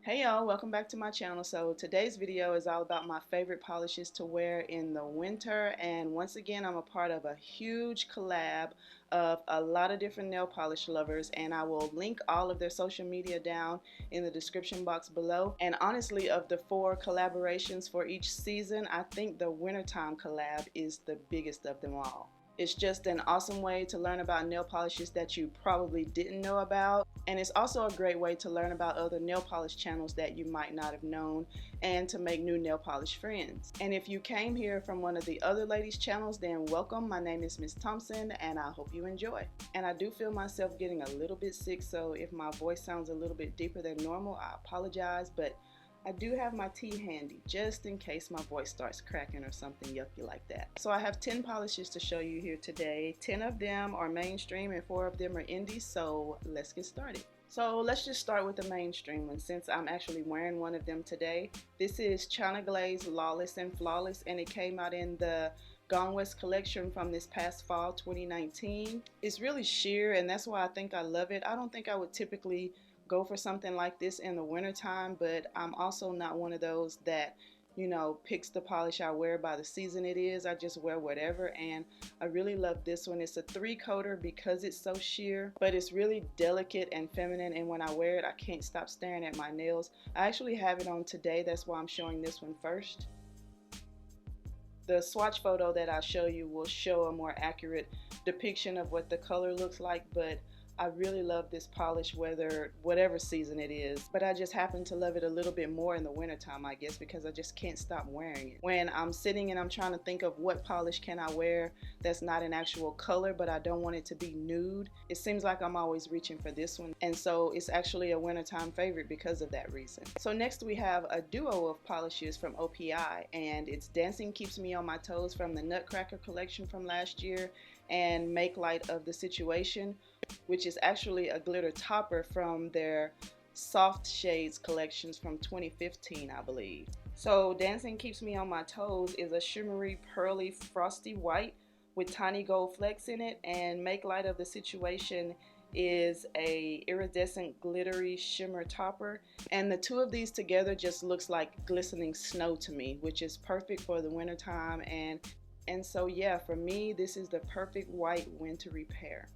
Hey y'all, welcome back to my channel. So today's video is all about my favorite polishes to wear in the winter, and once again I'm a part of a huge collab of a lot of different nail polish lovers, and I will link all of their social media down in the description box below. And honestly, of the 4 collaborations for each season, I think the wintertime collab is the biggest of them all. It's just an awesome way to learn about nail polishes that you probably didn't know about. And it's also a great way to learn about other nail polish channels that you might not have known and to make new nail polish friends. And if you came here from one of the other ladies' channels, then welcome. My name is MissThompson and I hope you enjoy. And I do feel myself getting a little bit sick, so if my voice sounds a little bit deeper than normal, I apologize, but I do have my tea handy just in case my voice starts cracking or something yucky like that. So I have 10 polishes to show you here today. 10 of them are mainstream and 4 of them are indie, so let's get started. So let's just start with the mainstream one since I'm actually wearing one of them today. This is China Glaze Lawless and Flawless, and it came out in the Gone West collection from this past fall 2019. It's really sheer, and that's why I think I love it. I don't think I would typically go for something like this in the wintertime, but I'm also not one of those that, you know, picks the polish I wear by the season it is. I just wear whatever, and I really love this one. It's a 3-coater because it's so sheer, but it's really delicate and feminine, and when I wear it I can't stop staring at my nails. I actually have it on today, that's why I'm showing this one first. The swatch photo that I'll show you will show a more accurate depiction of what the color looks like, but I really love this polish whatever season it is, but I just happen to love it a little bit more in the wintertime, I guess, because I just can't stop wearing it. When I'm sitting and I'm trying to think of what polish can I wear that's not an actual color, but I don't want it to be nude, it seems like I'm always reaching for this one, and so it's actually a wintertime favorite because of that reason. So next we have a duo of polishes from OPI, and it's Dancing Keeps Me on My Toes from the Nutcracker collection from last year, and Make Light of the Situation, which is actually a glitter topper from their Soft Shades collections from 2015, I believe. So Dancing Keeps Me on My Toes is a shimmery, pearly, frosty white with tiny gold flecks in it, and Make Light of the Situation is a iridescent glittery shimmer topper, and the two of these together just looks like glistening snow to me, which is perfect for the wintertime. And so yeah, for me this is the perfect white wintry pair.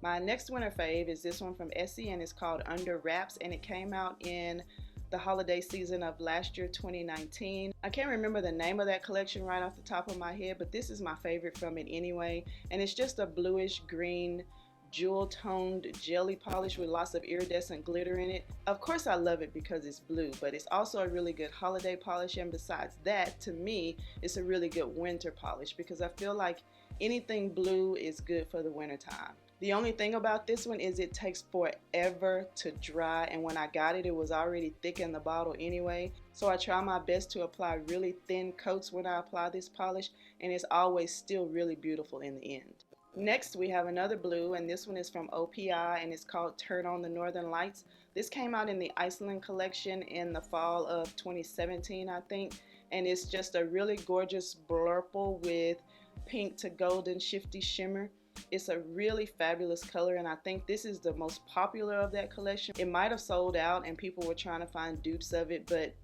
My next winter fave is this one from Essie, and it's called Under Wraps, and it came out in the holiday season of last year, 2019. I can't remember the name of that collection right off the top of my head, but this is my favorite from it anyway, and it's just a bluish green jewel toned jelly polish with lots of iridescent glitter in it. Of course I love it because it's blue, but it's also a really good holiday polish, and besides that, to me it's a really good winter polish because I feel like anything blue is good for the winter time. The only thing about this one is it takes forever to dry, and when I got it, it was already thick in the bottle anyway. So I try my best to apply really thin coats when I apply this polish, and it's always still really beautiful in the end. Next we have another blue, and this one is from OPI, and it's called Turn on the Northern Lights. This came out in the Iceland collection in the fall of 2017, I think, and it's just a really gorgeous blurple with pink to golden shifty shimmer. It's a really fabulous color, and I think this is the most popular of that collection. It might have sold out and people were trying to find dupes of it, but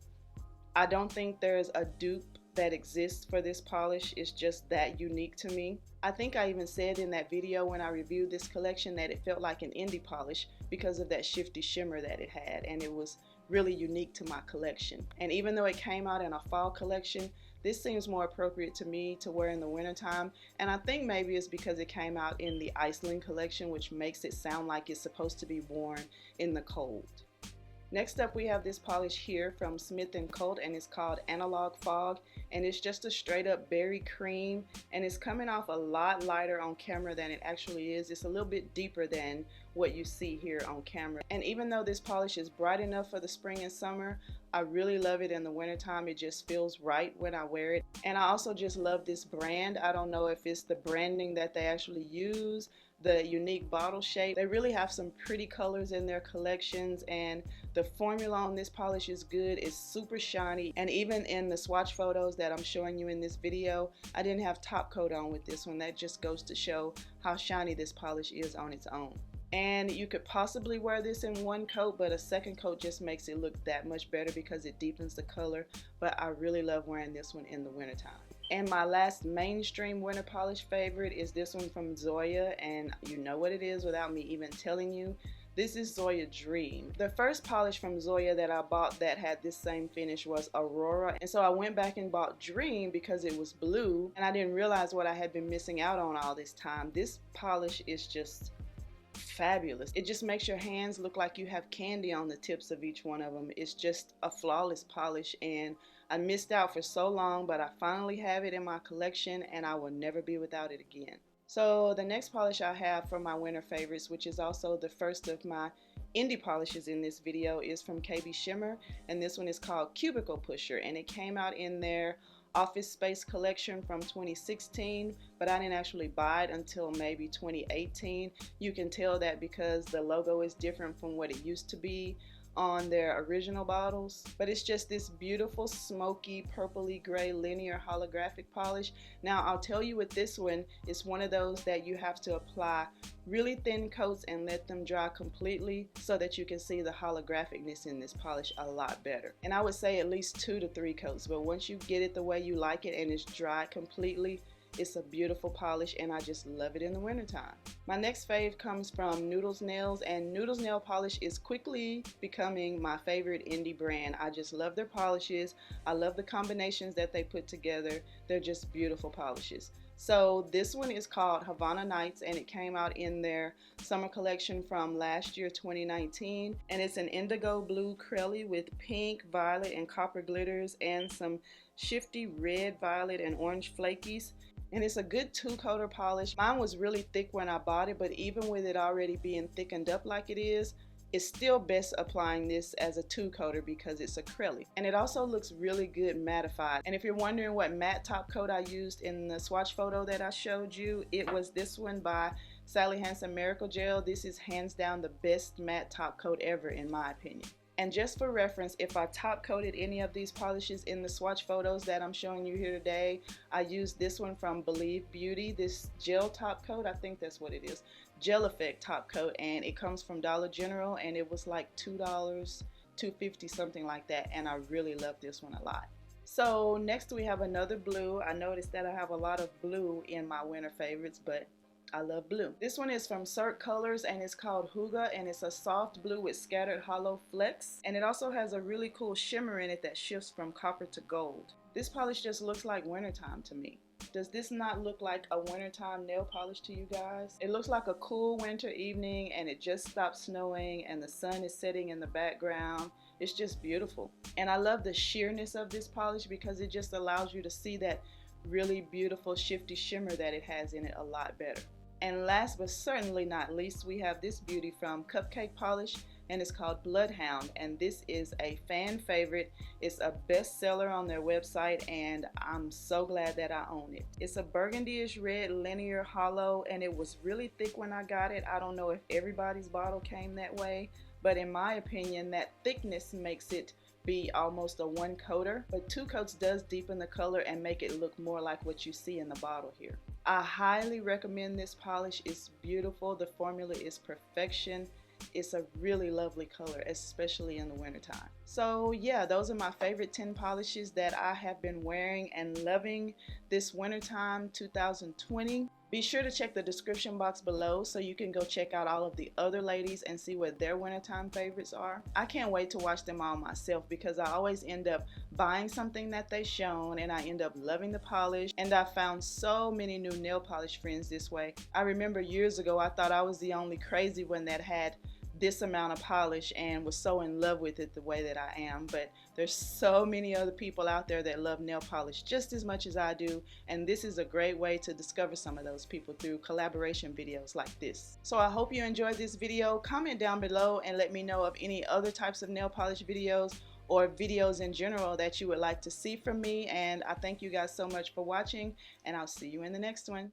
I don't think there's a dupe that exists for this polish. It's just that unique to me. I think I even said in that video when I reviewed this collection that it felt like an indie polish because of that shifty shimmer that it had, and it was really unique to my collection. And even though it came out in a fall collection, this seems more appropriate to me to wear in the wintertime, and I think maybe it's because it came out in the Iceland collection, which makes it sound like it's supposed to be worn in the cold. Next up we have this polish here from Smith & Colt, and it's called Analog Fog, and it's just a straight up berry cream, and it's coming off a lot lighter on camera than it actually is. It's a little bit deeper than what you see here on camera, and even though this polish is bright enough for the spring and summer, I really love it in the wintertime. It just feels right when I wear it, and I also just love this brand. I don't know if it's the branding that they actually use, the unique bottle shape. They really have some pretty colors in their collections, and the formula on this polish is good. It's super shiny, and even in the swatch photos that I'm showing you in this video, I didn't have top coat on with this one. That just goes to show how shiny this polish is on its own. And you could possibly wear this in one coat, but a second coat just makes it look that much better because it deepens the color. But I really love wearing this one in the wintertime. And my last mainstream winter polish favorite is this one from Zoya, and you know what it is without me even telling you. This is Zoya Dream. The first polish from Zoya that I bought that had this same finish was Aurora, and so I went back and bought Dream because it was blue, and I didn't realize what I had been missing out on all this time. This polish is just fabulous. It just makes your hands look like you have candy on the tips of each one of them. It's just a flawless polish, and I missed out for so long, but I finally have it in my collection and I will never be without it again. So the next polish I have for my winter favorites, which is also the first of my indie polishes in this video, is from KBShimmer, and this one is called Cubicle Pusher, and it came out in their Office Space collection from 2016, but I didn't actually buy it until maybe 2018. You can tell that because the logo is different from what it used to be on their original bottles, but it's just this beautiful smoky purpley gray linear holographic polish. Now I'll tell you with this one, it's one of those that you have to apply really thin coats and let them dry completely so that you can see the holographicness in this polish a lot better. And I would say at least 2 to 3 coats, but once you get it the way you like it and it's dry completely, it's a beautiful polish, and I just love it in the wintertime. My next fave comes from Noodles Nails, and Noodles Nail Polish is quickly becoming my favorite indie brand. I just love their polishes. I love the combinations that they put together. They're just beautiful polishes. So this one is called Havana Nights, and it came out in their summer collection from last year, 2019. And it's an indigo blue crelly with pink, violet, and copper glitters and some shifty red, violet, and orange flakies. And it's a good 2-coater polish. Mine was really thick when I bought it, but even with it already being thickened up like it is, it's still best applying this as a 2-coater because it's acrylic. And it also looks really good mattified. And if you're wondering what matte top coat I used in the swatch photo that I showed you, it was this one by Sally Hansen Miracle Gel. This is hands down the best matte top coat ever in my opinion. And just for reference, if I top coated any of these polishes in the swatch photos that I'm showing you here today, I used this one from BeautybyGlory, this gel top coat, I think that's what it is, gel effect top coat, and it comes from Dollar General, and it was like $2, $2.50, something like that, and I really love this one a lot. So next we have another blue. I noticed that I have a lot of blue in my winter favorites, but I love blue. This one is from Cirque Colors, and it's called Hygge, and it's a soft blue with scattered hollow flecks, and it also has a really cool shimmer in it that shifts from copper to gold. This polish just looks like wintertime to me. Does this not look like a wintertime nail polish to you guys? It looks like a cool winter evening and it just stopped snowing and the sun is setting in the background. It's just beautiful. And I love the sheerness of this polish because it just allows you to see that really beautiful shifty shimmer that it has in it a lot better. And last but certainly not least, we have this beauty from Cupcake Polish, and it's called Bloodhound, and this is a fan favorite. It's a bestseller on their website, and I'm so glad that I own it. It's a burgundy-ish red linear hollow, and it was really thick when I got it. I don't know if everybody's bottle came that way, but in my opinion, that thickness makes it be almost a 1-coater, but 2 coats does deepen the color and make it look more like what you see in the bottle here. I highly recommend this polish. It's beautiful. The formula is perfection. It's a really lovely color, especially in the wintertime. So yeah, those are my favorite 10 polishes that I have been wearing and loving this wintertime 2020. Be sure to check the description box below so you can go check out all of the other ladies and see what their wintertime favorites are. I can't wait to watch them all myself because I always end up buying something that they shown and I end up loving the polish, and I found so many new nail polish friends this way. I remember years ago I thought I was the only crazy one that had this amount of polish and was so in love with it the way that I am, but there's so many other people out there that love nail polish just as much as I do, and this is a great way to discover some of those people through collaboration videos like this. So I hope you enjoyed this video. Comment down below and let me know of any other types of nail polish videos or videos in general that you would like to see from me, and I thank you guys so much for watching, and I'll see you in the next one.